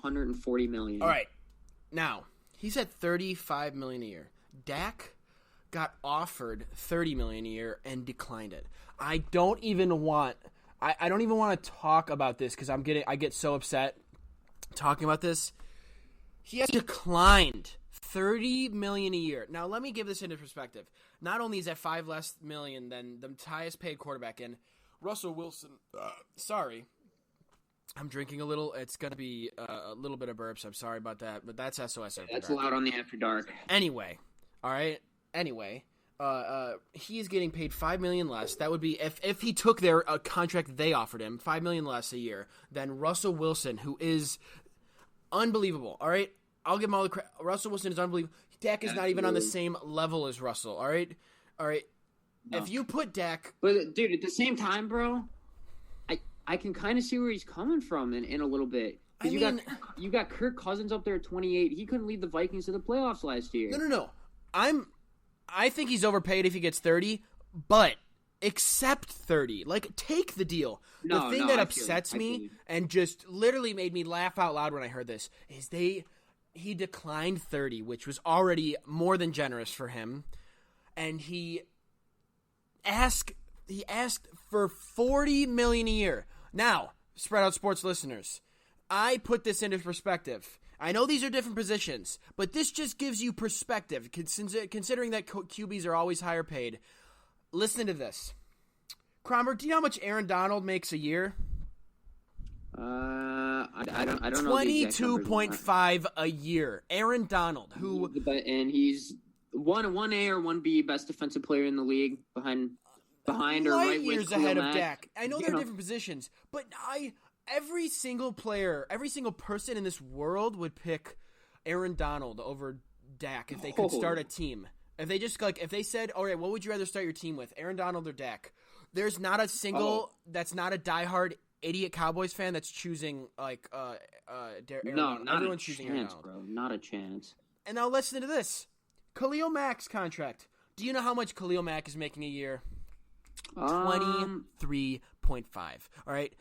$140 million. All right. Now, he's at $35 million a year. Dak got offered $30 million a year and declined it. I don't even want to talk about this because I get so upset talking about this. He has declined $30 million a year. Now, let me give this into perspective. Not only is that $5 less million than the highest paid quarterback in Russell Wilson. Sorry. I'm drinking a little. It's going to be a little bit of burps. I'm sorry about that, but that's SOS. That's loud on the After Dark. Anyway, all right. Anyway, he is getting paid $5 million less. That would be if he took their contract they offered him, $5 million less a year than Russell Wilson, who is unbelievable. All right, I'll give him all the credit. Russell Wilson is unbelievable. Dak is not even on the same level as Russell. All right. No. If you put Dak, but dude, at the same time, bro, I can kind of see where he's coming from in a little bit. You got Kirk Cousins up there at 28. He couldn't lead the Vikings to the playoffs last year. No. I think he's overpaid if he gets 30, but accept 30. Like, take the deal. The thing that upsets me and just literally made me laugh out loud when I heard this is he declined 30, which was already more than generous for him, and he asked for $40 million a year. Now, Spread Out Sports listeners, I put this into perspective. I know these are different positions, but this just gives you perspective, considering that QBs are always higher paid. Listen to this. Cromberg, do you know how much Aaron Donald makes a year? I don't know. 22.5 a year. Aaron Donald, and he's one A or 1B best defensive player in the league behind or right with years ahead of Dak. I know they're different positions, but every single player, every single person in this world would pick Aaron Donald over Dak if they could start a team. If they just if they said, "All right, what would you rather start your team with, Aaron Donald or Dak?" There's not a single that's not a diehard idiot Cowboys fan that's choosing everyone's choosing Aaron Donald. Bro, not a chance. And now listen to this: Khalil Mack's contract. Do you know how much Khalil Mack is making a year? 23.5. All right.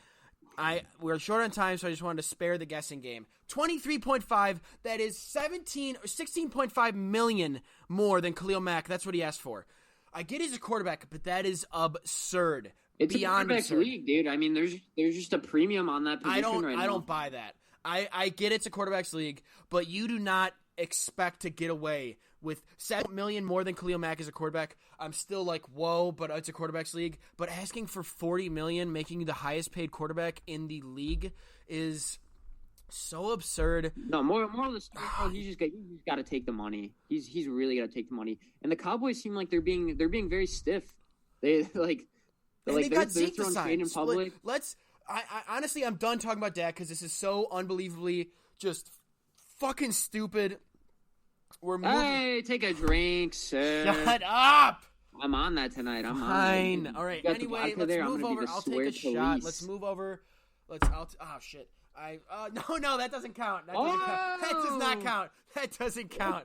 We're short on time, so I just wanted to spare the guessing game. 23.5, that is 16.5 million more than Khalil Mack. That's what he asked for. I get he's a quarterback, but that is absurd. It's beyond a quarterback league, dude. I mean, there's just a premium on that position right now. I don't buy that. I get it's a quarterback's league, but you do not expect to get away with $7 million more than Khalil Mack as a quarterback. I'm still like, whoa, but it's a quarterback's league. But asking for $40 million, making you the highest paid quarterback in the league, is so absurd. No, more of the story. You just got to take the money. He's really got to take the money. And the Cowboys seem like they're being very stiff. They got Zeke to throwing sign. shade in public. I honestly, I'm done talking about Dak because this is so unbelievably just fucking stupid. We're moving. Hey, take a drink, sir. Shut up. I'm on that tonight. I'm fine. on. All right. Anyway, let's move over. I'll take a shot. Let's move over. Oh shit. No, that doesn't count. That does not count. That doesn't count.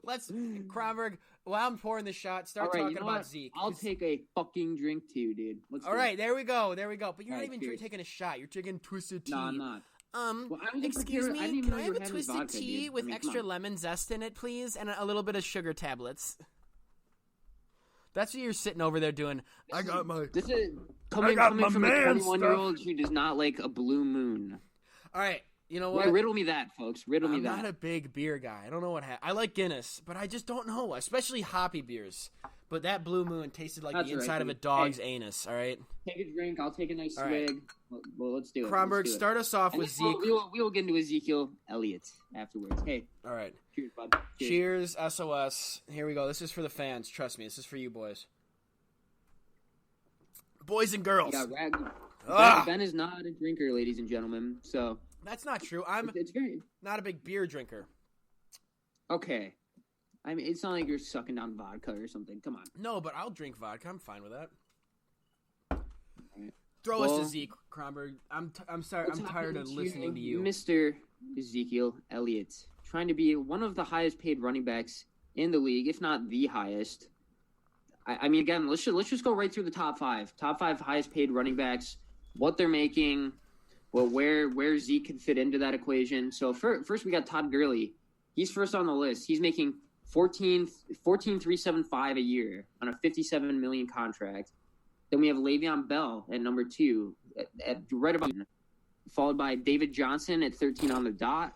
Let's Kronberg. While I'm pouring the shot, start talking about Zeke. I'll take a fucking drink too, dude. All right, there we go. But you're not even taking a shot. You're drinking twisted tea. No, I'm not. Excuse me, can I have a twisted tea with extra lemon zest in it, please? And a little bit of sugar tablets. That's what you're sitting over there doing. This is coming from a 21-year-old who does not like a blue moon. All right, you know what? Yeah, riddle me that, folks. Riddle me that. I'm not a big beer guy. I don't know what I like Guinness, but I just don't know, especially hoppy beers. But that Blue Moon tasted like the inside of a dog's anus, all right? Take a drink. I'll take a nice swig. Right. Well, let's do it. Kronberg, start us off with Zeke. We will get into Ezekiel Elliott afterwards. Hey. All right. Cheers, bud. Cheers, SOS. Here we go. This is for the fans. Trust me. This is for you boys. Boys and girls. Ben is not a drinker, ladies and gentlemen. So that's not true. It's great. Not a big beer drinker. Okay. I mean, it's not like you're sucking down vodka or something. Come on. No, but I'll drink vodka. I'm fine with that. Right. Throw us to Zeke, Kronberg. I'm sorry. I'm tired of listening to you. Mr. Ezekiel Elliott, trying to be one of the highest paid running backs in the league, if not the highest. I mean, again, let's just go right through the top five. Top five highest paid running backs, what they're making. where Zeke can fit into that equation. So first we got Todd Gurley. He's first on the list. He's making $14,375 a year on a $57 million contract. Then we have Le'Veon Bell at number 2, at right about, followed by David Johnson at 13 on the dot,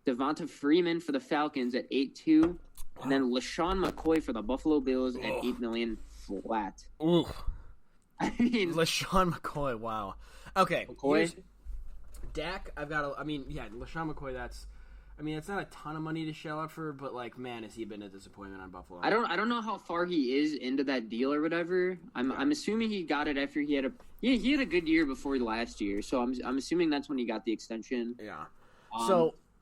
Devonta Freeman for the Falcons at 8.2, and then LaShawn McCoy for the Buffalo Bills at $8 million flat. Ooh, I mean, LaShawn McCoy. Wow. Okay, Dak. LaShawn McCoy. It's not a ton of money to shell out for, but like, man, has he been a disappointment on Buffalo? I don't know how far he is into that deal or whatever. I'm assuming he got it after he had a good year before last year, so I'm assuming that's when he got the extension. Yeah.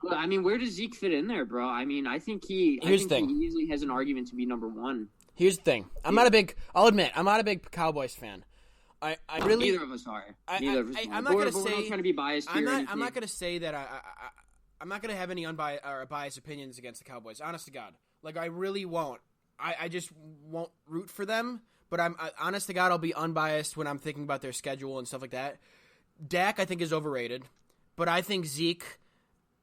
Where does Zeke fit in there, bro? I think he easily has an argument to be number 1. Here's the thing. I'll admit, I'm not a big Cowboys fan. Neither of us are. I'm not going to say. We're not trying to be biased here. I'm not going to say that I'm not going to have any biased opinions against the Cowboys. Honest to God. Like, I really won't. I just won't root for them. But honest to God, I'll be unbiased when I'm thinking about their schedule and stuff like that. Dak, I think, is overrated. But I think Zeke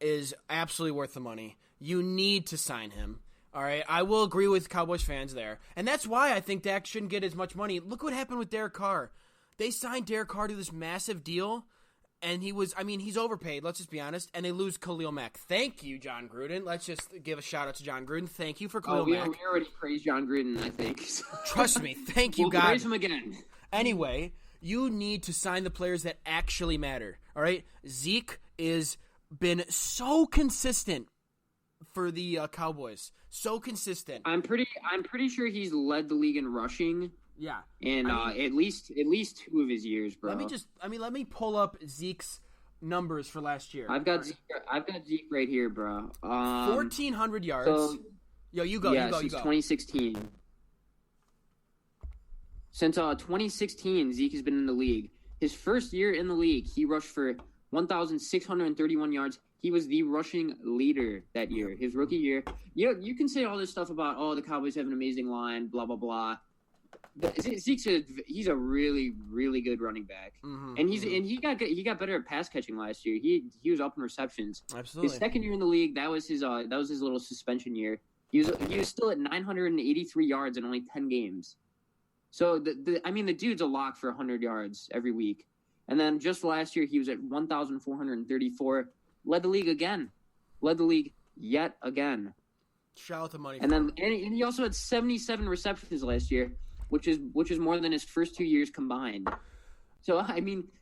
is absolutely worth the money. You need to sign him. All right? I will agree with Cowboys fans there. And that's why I think Dak shouldn't get as much money. Look what happened with Derek Carr. They signed Derek Carr to this massive deal. And he's overpaid, let's just be honest, and they lose Khalil Mack. Thank you, John Gruden. Let's just give a shout-out to John Gruden. Thank you for Khalil Mack. We already praised John Gruden, I think. Trust me. Thank you, God. We'll praise him again. Anyway, you need to sign the players that actually matter, all right? Zeke has been so consistent for the Cowboys. So consistent. I'm pretty sure he's led the league in rushing. Yeah, and at least 2 of his years, bro. Let me pull up Zeke's numbers for last year. I've got Zeke right here, bro. 1,400 yards. So, you go. Since 2016. Since 2016, Zeke has been in the league. His first year in the league, he rushed for 1,631 yards. He was the rushing leader that year, his rookie year. You can say all this stuff about, the Cowboys have an amazing line, blah blah blah. Zeke's he's a really, really good running back, and he got better at pass catching last year. He was up in receptions. Absolutely. His second year in the league, that was his little suspension year. He was still at 983 yards in only 10 games. So the dude's a lock for 100 yards every week. And then just last year, he was at 1,434. Led the league again. Led the league yet again. Shout out the money. And he also had 77 receptions last year, which is more than his first 2 years combined. So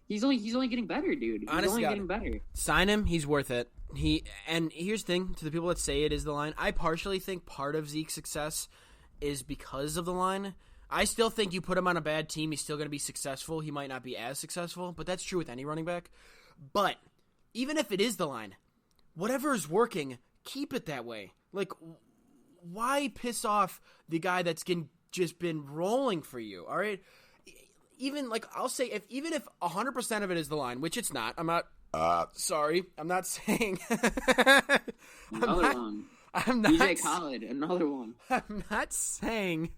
he's only getting better, dude. He's only getting better. Sign him. He's worth it. And here's the thing, to the people that say it is the line, I partially think part of Zeke's success is because of the line. I still think you put him on a bad team, he's still going to be successful. He might not be as successful, but that's true with any running back. But even if it is the line, whatever is working, keep it that way. Like, why piss off the guy that's just been rolling for you, all right? Even, I'll say, even if 100% of it is the line, which it's not, I'm not, sorry, I'm not saying. Another one. DJ Khaled, another one. I'm not saying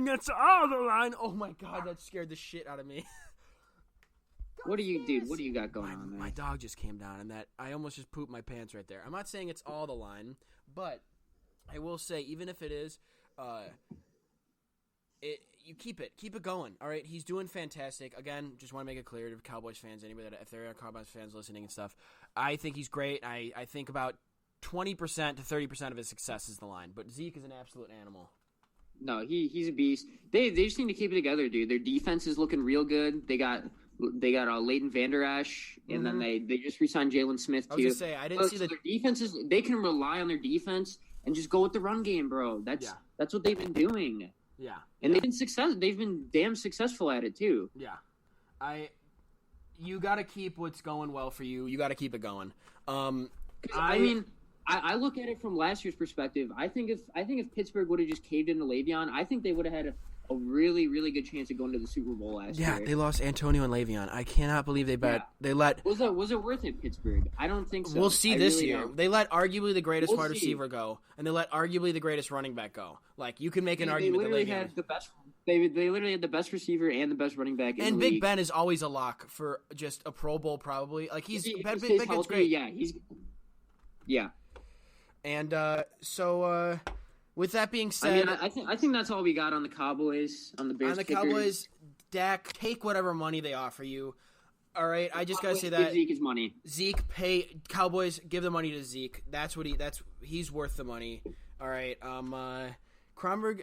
it's all the line. Oh my God, that scared the shit out of me. What do you got going on there? My dog just came down, and that I almost just pooped my pants right there. I'm not saying it's all the line, but I will say, even if it is, you keep it going. All right, he's doing fantastic. Again, just want to make it clear to Cowboys fans, anybody that if there are Cowboys fans listening and stuff, I think he's great. I think about 20% to 30% of his success is the line, but Zeke is an absolute animal. No, he's a beast. They just need to keep it together, dude. Their defense is looking real good. They got Leighton Vander Esch, and then they just re-signed Jalen Smith too. I was gonna say I didn't see their defenses. They can rely on their defense and just go with the run game, bro. That's what they've been doing. Yeah, and they've been damn successful at it too. Yeah, you got to keep what's going well for you. You got to keep it going. I look at it from last year's perspective. I think if Pittsburgh would have just caved into Le'Veon, I think they would have had a really, really good chance of going to the Super Bowl last year. Yeah, they lost Antonio and Le'Veon. I cannot believe they let. Was it worth it, Pittsburgh? I don't think so. We'll see this year. Don't. They let arguably the greatest wide receiver go, and they let arguably the greatest running back go. Like, you can make an argument that Le'Veon had the best. They literally had the best receiver and the best running back in the And league. Big Ben is always a lock for just a Pro Bowl, probably. Like Big healthy, Ben's great. Yeah. And so with that being said, I think that's all we got on the Cowboys, on the Bears. On the kickers. Cowboys, Dak, take whatever money they offer you. All right, I just gotta say that Give Zeke his money. Zeke, pay Cowboys, give the money to Zeke. He's worth the money. All right, Kronberg,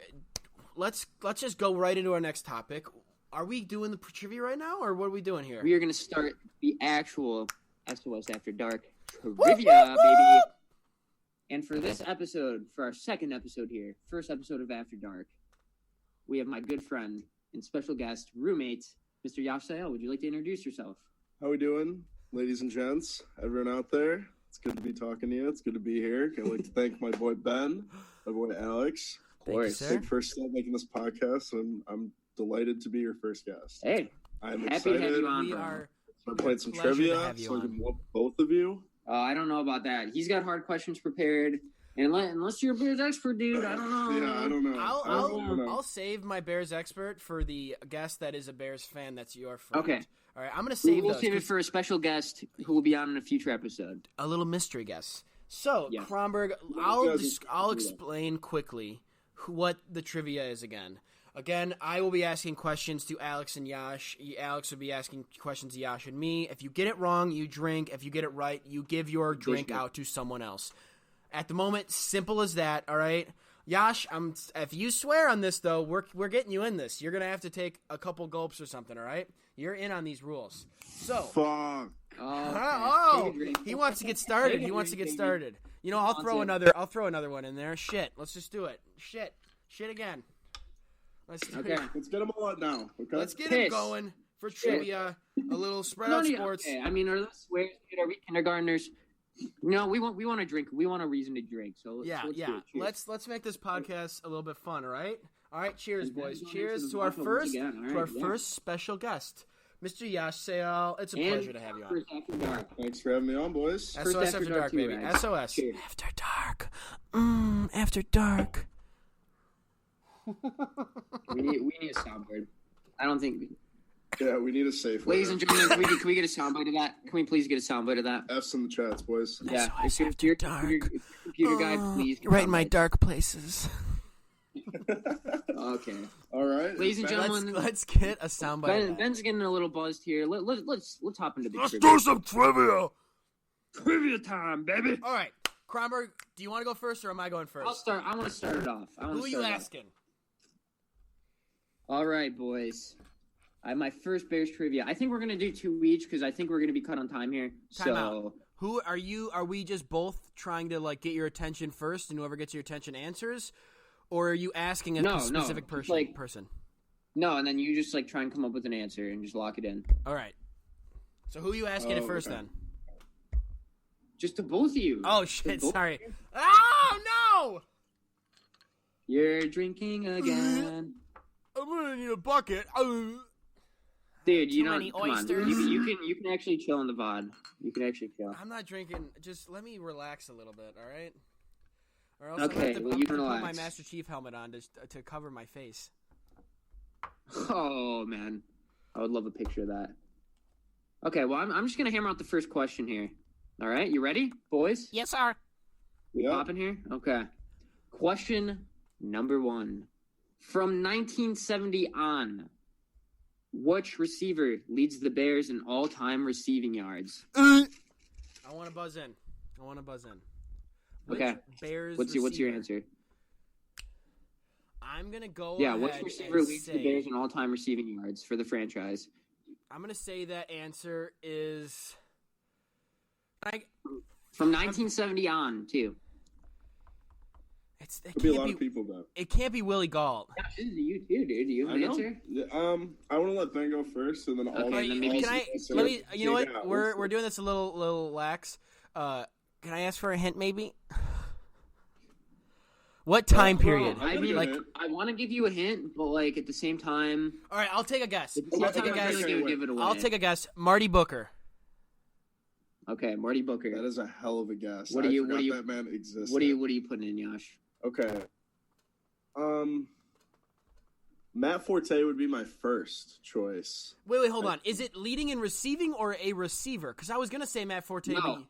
let's just go right into our next topic. Are we doing the trivia right now, or what are we doing here? We are gonna start the actual SOS After Dark trivia, baby. And for this episode, for our second episode here, first episode of After Dark, we have my good friend and special guest, roommate, Mr. Yash Syal. Would you like to introduce yourself? How we doing, ladies and gents, everyone out there? It's good to be talking to you. It's good to be here. I'd like to thank my boy Ben, my boy Alex. Thank you, sir. Big first step making this podcast, and I'm delighted to be your first guest. Hey, I'm happy excited. to have you on, We bro. are I'm playing some pleasure to trivia, have you so I on. can whoop both of you. I don't know about that. He's got hard questions prepared. And unless you're a Bears expert, dude, I don't know. Yeah, I don't know. I don't know. I'll save my Bears expert for the guest that is a Bears fan. That's your friend. Okay. All right, I'm gonna save We'll those. save it for a special guest who will be on in a future episode. A little mystery guest. So, Yeah. Kronberg, I'll explain quickly what the trivia is again. Again, I will be asking questions to Alex and Yash. Alex will be asking questions to Yash and me. If you get it wrong, you drink. If you get it right, you give your drink out to someone else. At the moment, simple as that, all right? Yash, if you swear on this, though, we're getting you in this. You're going to have to take a couple gulps or something, all right? You're in on these rules. So, Fuck. he wants to get started. He wants to get started. You know, I'll throw another one in there. Shit, let's just do it. Shit again. Let's do it. Let's get them all out now, okay? Let's get him going for trivia. A little spread out sports. Okay. I mean, are those swears? Are we kindergartners? No, we want to drink. We want a reason to drink. So let's do it. Cheers. Let's make this podcast a little bit fun. All right. Cheers, boys. Cheers to our first special guest, Mr. Yash Syal. It's a pleasure to have you on. After Dark. Thanks for having me on, boys. SOS After Dark, baby. Right. SOS Cheers. After Dark. After Dark. We need a soundboard. I don't think. Yeah, we need a safe. Ladies and gentlemen, can we get a soundbite of that? Can we please get a soundbite of that? F's in the chats, boys. Yeah. SOS After Dark. Computer guy, please. Right in my dark places. Okay. All right. Ladies and gentlemen, Let's get a soundbite. Ben's getting a little buzzed here. Let's hop into the Let's trivia. do some trivia. Trivia time, baby. All right, Kronberg, do you want to go first or am I going first? I'll start. I want to start it off. Who are you asking? All right, boys. I have my first Bears trivia. I think we're gonna do two each because I think we're gonna be cut on time here. Time out. Who are you? Are we just both trying to get your attention first, and whoever gets your attention answers, or are you asking a specific person? No, and then you just try and come up with an answer and just lock it in. All right. So who are you asking it first then? Just to both of you. Oh shit! Sorry. Oh no! You're drinking again. I'm gonna need a bucket. Dude, Too many oysters. You can actually chill on the VOD. You can actually chill. I'm not drinking. Just let me relax a little bit, all right? Or else Okay, I'm well, you gonna can put my relax. Master Chief helmet on to cover my face. Oh man, I would love a picture of that. Okay, well I'm just gonna hammer out the first question here. All right, you ready, boys? Yes, sir. We popping here? Okay. Question number 1. From 1970 on, which receiver leads the Bears in all-time receiving yards? I want to buzz in. Which Okay. Bears What's your answer? I'm gonna go. Yeah, which ahead receiver and leads the say- Bears in all-time receiving yards for the franchise? I'm gonna say that answer is. From 1970 on, too. There'll be a lot of people though. It can't be Willie Galt. Yeah, this is you too, dude. Do you have an answer? Yeah, I want to let Ben go first, and then I'll. Okay, then maybe- Can I? answer. Let me. You know what? Yeah, We're doing this a little lax. Can I ask for a hint, maybe? What time period? I mean, like- I want to give you a hint, but at the same time, All right, I'll take a guess. at the same I'll take a time, I guess. feel like it would give it away. I'll take a guess. Marty Booker. Okay, Marty Booker. That is a hell of a guess. What do you- I what do forgot you- that man existed. What are you putting in, Yash? Okay. Matt Forte would be my first choice. Wait, hold on. Is it leading in receiving or a receiver? Because I was going to say Matt Forte. No,